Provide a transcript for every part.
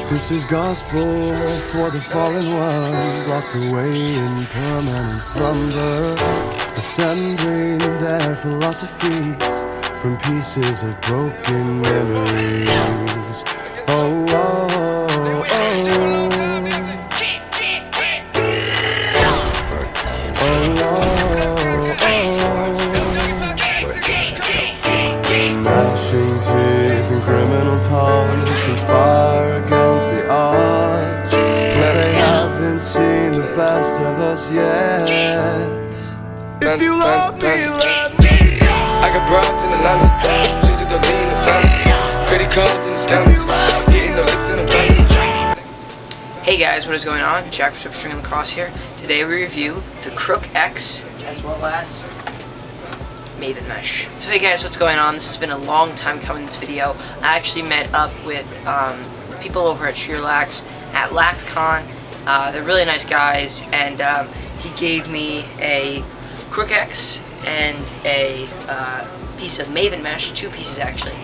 This is gospel for the fallen ones, locked away in permanent slumber, assembling their philosophies from pieces of broken memories. Oh, oh, oh, oh. Gnashing teeth and criminal tongues conspire against the odds, but they haven't seen the best of us yet. If you love me, let me. I got broads in Atlanta, just to the lean the family, credit cards and the scammers, hitting the licks in the bank. Hey guys, what is going on? Jack for superstringinglax here. Today we review the Crook X as well as Maven mesh. So hey guys, what's going on? This has been a long time coming, this video. I actually met up with people over at Shear at LaxCon. They're really nice guys, and he gave me a Crook X and a piece of Maven mesh, 2 pieces actually,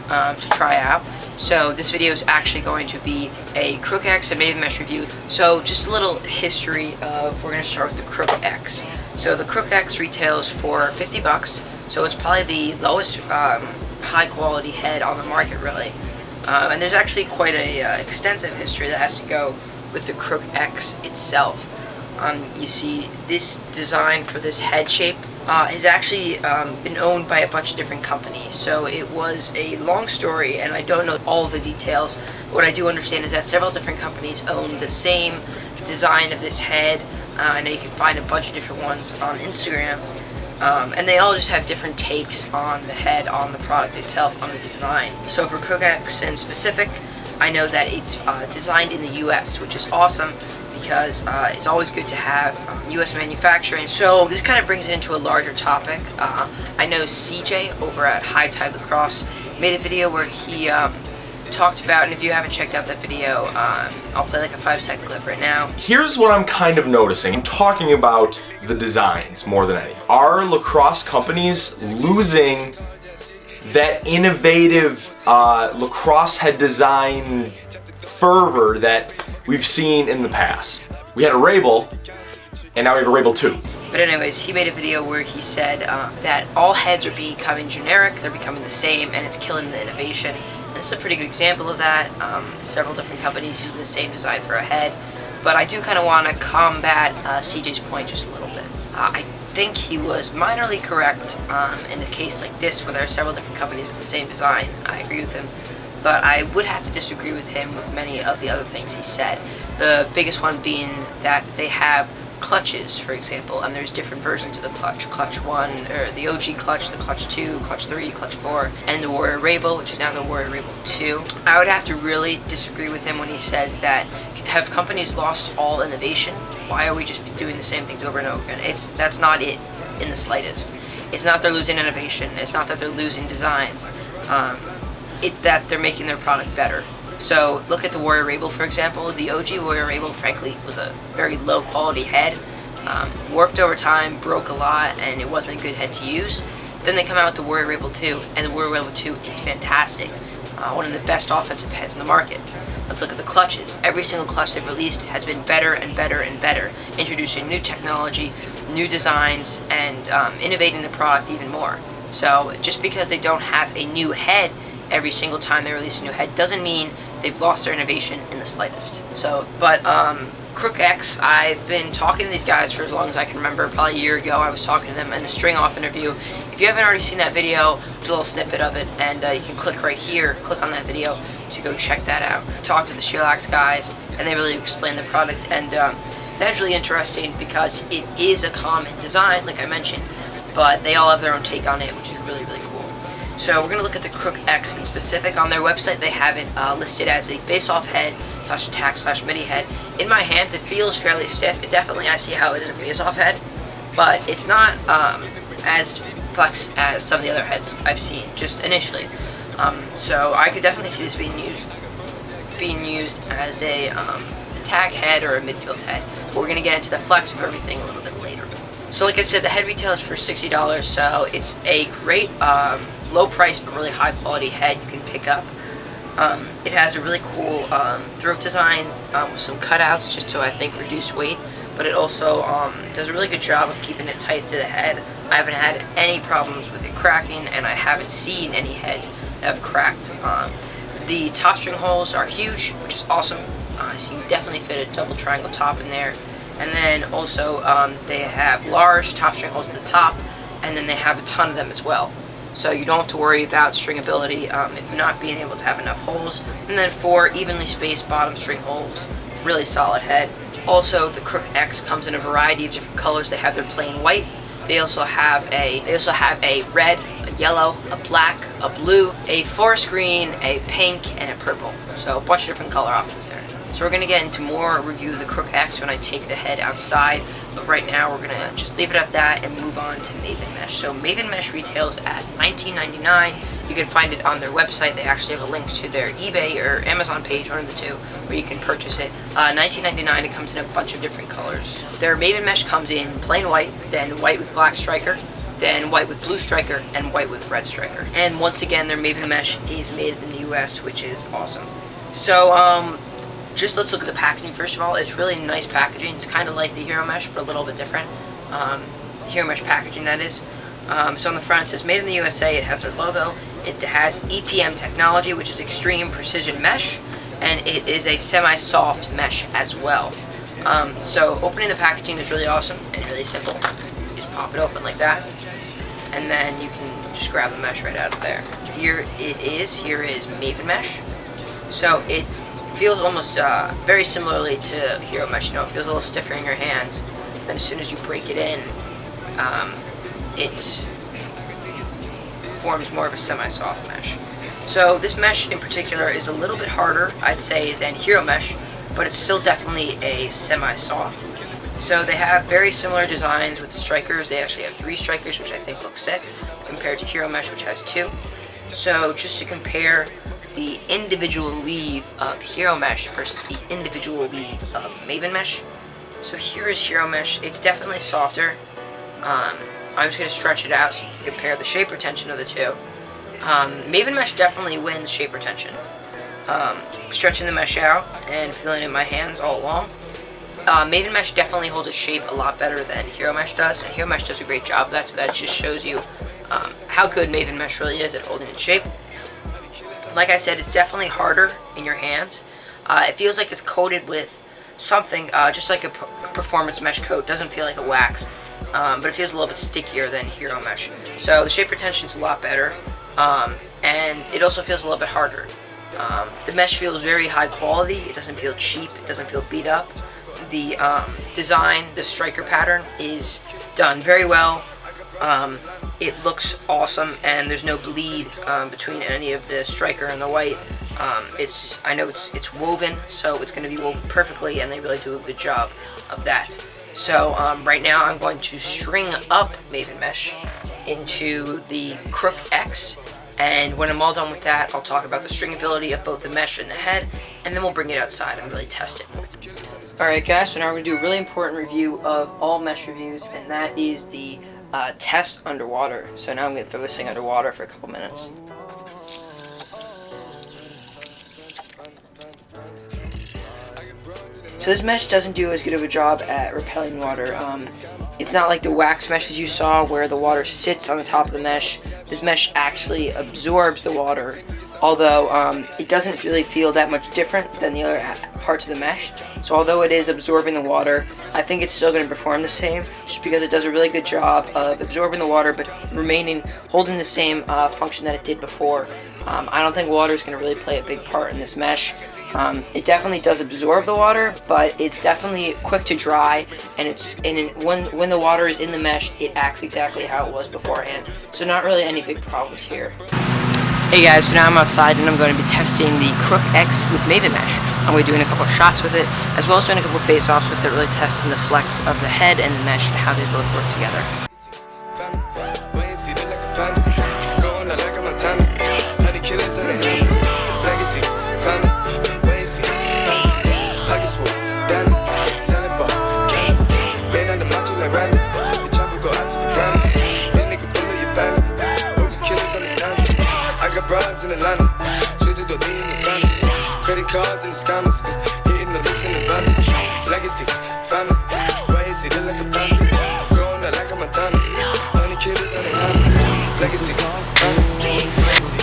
to try out. So this video is actually going to be a Crook X and Maven mesh review. So just a little history of, we're going to start with the Crook X. So the Crook X retails for 50 bucks, so it's probably the lowest high quality head on the market really. And there's actually quite a extensive history that has to go with the Crook X itself. You see, this design for this head shape has actually been owned by a bunch of different companies. So it was a long story, and I don't know all of the details. What I do understand is that several different companies own the same design of this head. I know you can find a bunch of different ones on Instagram, and they all just have different takes on the head, on the product itself, on the design. So for Crook X in specific, I know that it's designed in the US, which is awesome, because it's always good to have US manufacturing. So this kind of brings it into a larger topic. I know CJ over at High Tide Lacrosse made a video where he talked about, and if you haven't checked out that video, I'll play like a 5-second clip right now. Here's what I'm kind of noticing. I'm talking about the designs more than anything. Are lacrosse companies losing that innovative lacrosse head design fervor that we've seen in the past? We had a Rabel, and now we have a Rabel 2. But anyways, he made a video where he said that all heads are becoming generic, they're becoming the same, and it's killing the innovation. And this is a pretty good example of that. Several different companies using the same design for a head. But I do kind of want to combat CJ's point just a little bit. I think he was minorly correct in a case like this where there are several different companies with the same design. I agree with him. But I would have to disagree with him with many of the other things he said. The biggest one being that they have clutches, for example, and there's different versions of the clutch. Clutch 1, or the OG clutch, the clutch 2, clutch 3, clutch 4, and the Warrior Rabel, which is now the Warrior Rabel 2. I would have to really disagree with him when he says that, have companies lost all innovation? Why are we just doing the same things over and over again? That's not it in the slightest. It's not they're losing innovation, it's not that they're losing designs. It's that they're making their product better. So look at the Warrior Rabel, for example. The OG Warrior Rabel, frankly, was a very low quality head. Warped over time, broke a lot, and it wasn't a good head to use. Then they come out with the Warrior Rabel 2, and the Warrior Rabel 2 is fantastic. One of the best offensive heads in the market. Let's look at the clutches. Every single clutch they've released has been better and better and better, introducing new technology, new designs, and innovating the product even more. So just because they don't have a new head every single time they release a new head doesn't mean they've lost their innovation in the slightest. So, but Crook X, I've been talking to these guys for as long as I can remember. Probably a year ago I was talking to them in a string off interview. If you haven't already seen that video, there's a little snippet of it, and you can click right here, click on that video to go check that out. Talk to the Shear guys, and they really explain the product, and that's really interesting because it is a common design, like I mentioned, but they all have their own take on it, which is really, really cool. So we're going to look at the Crook X in specific. On their website they have it listed as a face-off head / attack / midi head. In my hands it feels fairly stiff. It definitely, I see how it is a face-off head, but it's not as flex as some of the other heads I've seen just initially. So I could definitely see this being used as a attack head or a midfield head. But we're going to get into the flex of everything a little bit later. So like I said, the head retail is for $60, so it's a great low price but really high quality head you can pick up It has a really cool throat design with some cutouts just to, I think, reduce weight, but it also does a really good job of keeping it tight to the head. I haven't had any problems with it cracking, and I haven't seen any heads that have cracked. The top string holes are huge, which is awesome, so you can definitely fit a double triangle top in there. And then also they have large top string holes at the top, and then they have a ton of them as well. So you don't have to worry about stringability if not being able to have enough holes. And then 4 evenly spaced bottom string holes, really solid head. Also, the Crook X comes in a variety of different colors. They have their plain white. They also have a red, a yellow, a black, a blue, a forest green, a pink, and a purple. So a bunch of different color options there. So we're going to get into more review of the Crook X when I take the head outside, but right now we're going to just leave it at that and move on to Maven Mesh. So Maven Mesh retails at $19.99. You can find it on their website. They actually have a link to their eBay or Amazon page, one of the two, where you can purchase it. $19.99, it comes in a bunch of different colors. Their Maven Mesh comes in plain white, then white with black striker, then white with blue striker, and white with red striker. And once again, their Maven Mesh is made in the US, which is awesome. So, just let's look at the packaging first of all. It's really nice packaging. It's kind of like the Hero Mesh, but a little bit different. Hero Mesh packaging, that is. So on the front it says Made in the USA. It has their logo. It has EPM technology, which is Extreme Precision Mesh, and it is a semi-soft mesh as well. So opening the packaging is really awesome and really simple. You just pop it open like that, and then you can just grab the mesh right out of there. Here it is. Here is Maven Mesh. So it feels almost very similarly to Hero Mesh. You know, it feels a little stiffer in your hands. Then as soon as you break it in, it forms more of a semi-soft mesh. So this mesh in particular is a little bit harder, I'd say, than Hero Mesh, but it's still definitely a semi-soft. So they have very similar designs with the strikers. They actually have 3 strikers, which I think look sick, compared to Hero Mesh, which has 2. So just to compare the individual weave of Hero Mesh versus the individual weave of Maven Mesh. So here is Hero Mesh. It's definitely softer. I'm just going to stretch it out so you can compare the shape retention of the two. Maven Mesh definitely wins shape retention. Stretching the mesh out and feeling it in my hands all along. Maven Mesh definitely holds its shape a lot better than Hero Mesh does, and Hero Mesh does a great job of that, so that just shows you how good Maven Mesh really is at holding its shape. Like I said, it's definitely harder in your hands. It feels like it's coated with something, just like a performance mesh coat. It doesn't feel like a wax, but it feels a little bit stickier than Hero Mesh. So the shape retention is a lot better, and it also feels a little bit harder. The mesh feels very high quality. It doesn't feel cheap. It doesn't feel beat up. The design, the striker pattern, is done very well. It looks awesome, and there's no bleed between any of the striker and the white. I know it's woven, so it's going to be woven perfectly, and they really do a good job of that. So right now I'm going to string up Maven Mesh into the Crook X, and when I'm all done with that, I'll talk about the stringability of both the mesh and the head, and then we'll bring it outside and really test it. Alright guys, so now we're going to do a really important review of all mesh reviews, and that is the test underwater. So now I'm going to throw this thing underwater for a couple minutes. So this mesh doesn't do as good of a job at repelling water. It's not like the wax meshes you saw where the water sits on the top of the mesh. This mesh actually absorbs the water, although it doesn't really feel that much different than the other parts of the mesh. So although it is absorbing the water, I think it's still going to perform the same, just because it does a really good job of absorbing the water but holding the same function that it did before. I don't think water is going to really play a big part in this mesh. It definitely does absorb the water, but it's definitely quick to dry, and when the water is in the mesh, it acts exactly how it was beforehand. So not really any big problems here. Hey guys, so now I'm outside and I'm going to be testing the Crook X with Maven Mesh. I'm going to be doing a couple of shots with it, as well as doing a couple of face-offs with it, really testing the flex of the head and the mesh and how they both work together. In Atlanta, she's a Credit cards and the scammers, hitting the licks in the van. Legacies, family, why is it like a band? Going out like a Madonna, honey killers on the hands. Legacy, family, legacy,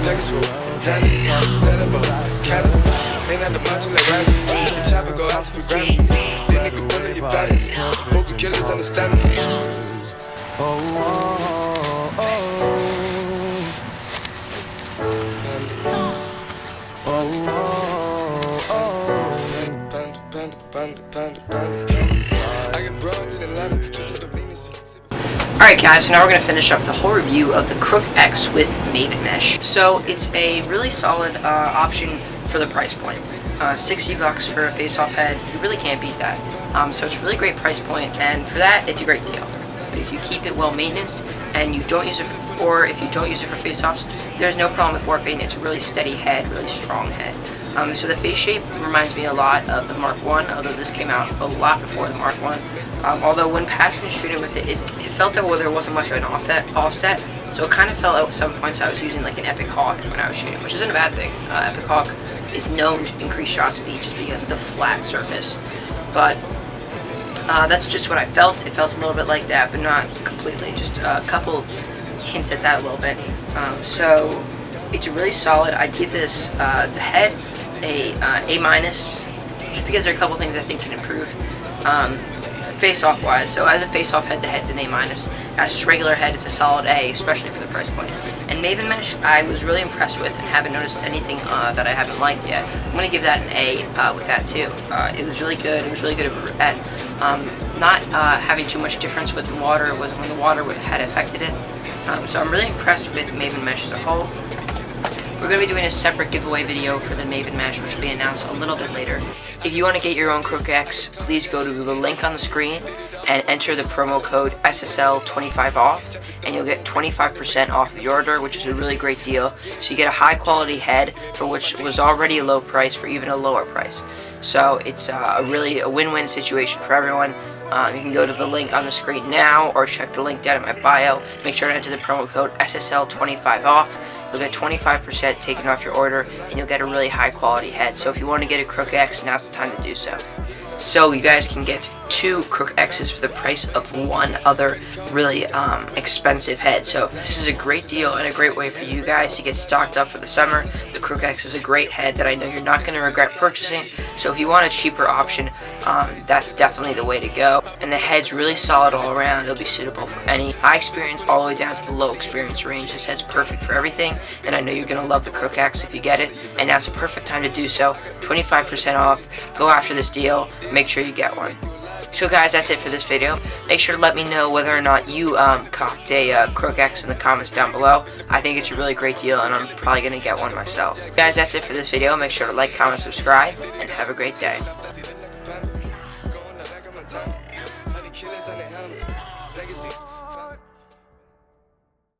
legacy, Danny, Celebrate, Canada, ain't at the match in the rally. The chopper go out to the granny, this nigga bullet your body. Hope the killers understand me. Alright guys, so now we're going to finish up the whole review of the Crook X with Maven Mesh. So it's a really solid option for the price point. $60 for a face-off head, you really can't beat that. So it's a really great price point, and for that, it's a great deal. But if you keep it well maintenance and you don't use it or if you don't use it for face-offs, there's no problem with warping. It's a really steady head, really strong head. So the face shape reminds me a lot of the Mark 1, although this came out a lot before the Mark 1. Although when passing and shooting with it, it felt that there wasn't much of an offset, so it kind of felt at some points I was using like an Epic Hawk when I was shooting, which isn't a bad thing. Epic Hawk is known to increase shot speed just because of the flat surface. But that's just what I felt. It felt a little bit like that, but not completely. Just a couple hints at that a little bit. So it's really solid. I'd give this the head a A-, just because there are a couple things I think can improve face-off wise. So as a face-off head, the head's an A-. As a regular head, it's a solid A, especially for the price point. And Maven Mesh, I was really impressed with and haven't noticed anything that I haven't liked yet. I'm going to give that an A with that too. It was really good. It was really good at not having too much difference with the water when the water had affected it. So I'm really impressed with Maven Mesh as a whole. We're going to be doing a separate giveaway video for the Maven Mesh, which will be announced a little bit later. If you want to get your own Crook X, please go to the link on the screen and enter the promo code SSL25OFF, and you'll get 25% off your order, which is a really great deal. So you get a high quality head for which was already a low price for even a lower price. So it's really a win-win situation for everyone. You can go to the link on the screen now or check the link down in my bio. Make sure to enter the promo code SSL25OFF. You'll get 25% taken off your order, and you'll get a really high quality head. So if you want to get a Crook X, now's the time to do so. So you guys can get 2 Crook X's for the price of one other really expensive head. So this is a great deal and a great way for you guys to get stocked up for the summer. The Crook X is a great head that I know you're not going to regret purchasing. So if you want a cheaper option, that's definitely the way to go. And the head's really solid all around. It'll be suitable for any high experience all the way down to the low experience range. This head's perfect for everything, and I know you're going to love the Crook X if you get it. And now's the perfect time to do so. 25% off. Go after this deal. Make sure you get one. So guys, that's it for this video. Make sure to let me know whether or not you copped a Crook X in the comments down below. I think it's a really great deal, and I'm probably going to get one myself. Guys, that's it for this video. Make sure to like, comment, subscribe, and have a great day. Legacies.